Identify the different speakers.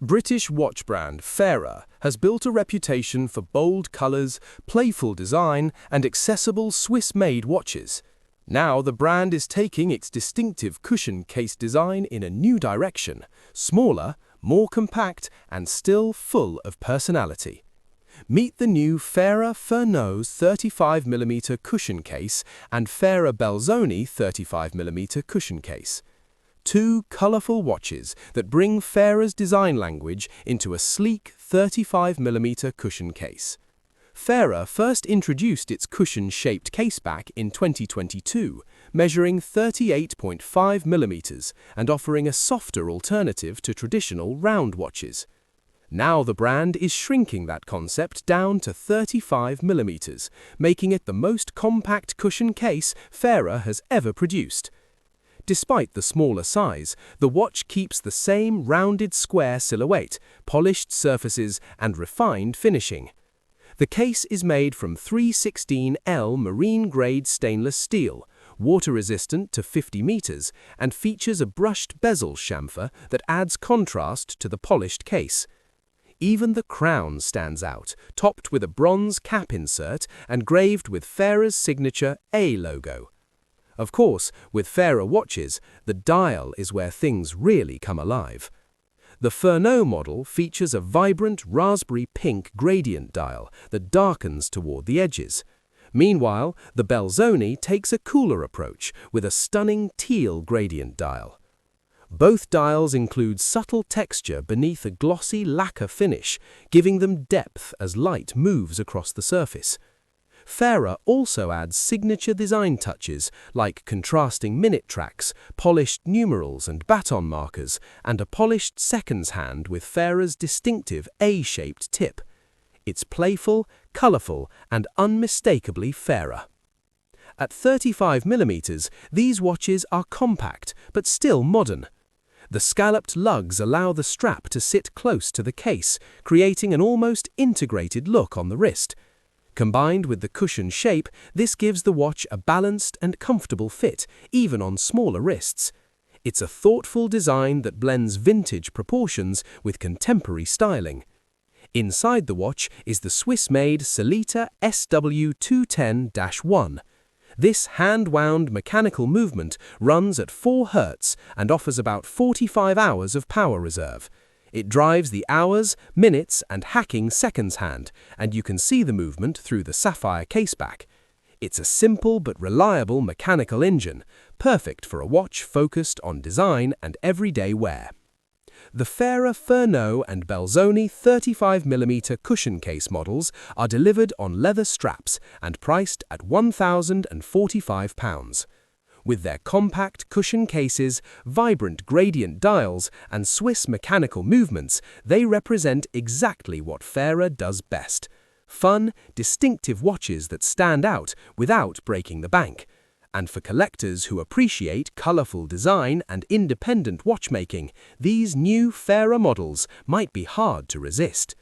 Speaker 1: British watch brand Farer has built a reputation for bold colors, playful design, and accessible Swiss-made watches. Now the brand is taking its distinctive cushion case design in a new direction, smaller, more compact, and still full of personality. Meet the new Farer Furneaux 35mm cushion case and Farer Belzoni 35mm cushion case. Two colorful watches that bring Farer's design language into a sleek 35mm cushion case. Farer first introduced its cushion-shaped case back in 2022, measuring 38.5mm and offering a softer alternative to traditional round watches. Now the brand is shrinking that concept down to 35mm, making it the most compact cushion case Farer has ever produced. Despite the smaller size, the watch keeps the same rounded square silhouette, polished surfaces, and refined finishing. The case is made from 316L marine-grade stainless steel, water-resistant to 50 meters, and features a brushed bezel chamfer that adds contrast to the polished case. Even the crown stands out, topped with a bronze cap insert and graved with Farer's signature A logo. Of course, with Farer watches, the dial is where things really come alive. The Furneaux model features a vibrant raspberry pink gradient dial that darkens toward the edges. Meanwhile, the Belzoni takes a cooler approach with a stunning teal gradient dial. Both dials include subtle texture beneath a glossy lacquer finish, giving them depth as light moves across the surface. Farer also adds signature design touches like contrasting minute tracks, polished numerals and baton markers, and a polished seconds hand with Farer's distinctive A-shaped tip. It's playful, colorful, and unmistakably Farer. At 35mm, these watches are compact but still modern. The scalloped lugs allow the strap to sit close to the case, creating an almost integrated look on the wrist. Combined with the cushion shape, this gives the watch a balanced and comfortable fit, even on smaller wrists. It's a thoughtful design that blends vintage proportions with contemporary styling. Inside the watch is the Swiss-made Sellita SW210-1. This hand-wound mechanical movement runs at 4 Hz and offers about 45 hours of power reserve. It drives the hours, minutes, and hacking seconds hand, and you can see the movement through the sapphire caseback. It's a simple but reliable mechanical engine, perfect for a watch focused on design and everyday wear. The Farer Furneaux and Belzoni 35mm cushion case models are delivered on leather straps and priced at £1,045. With their compact cushion cases, vibrant gradient dials, and Swiss mechanical movements, they represent exactly what Farer does best: fun, distinctive watches that stand out without breaking the bank. And for collectors who appreciate colorful design and independent watchmaking, these new Farer models might be hard to resist.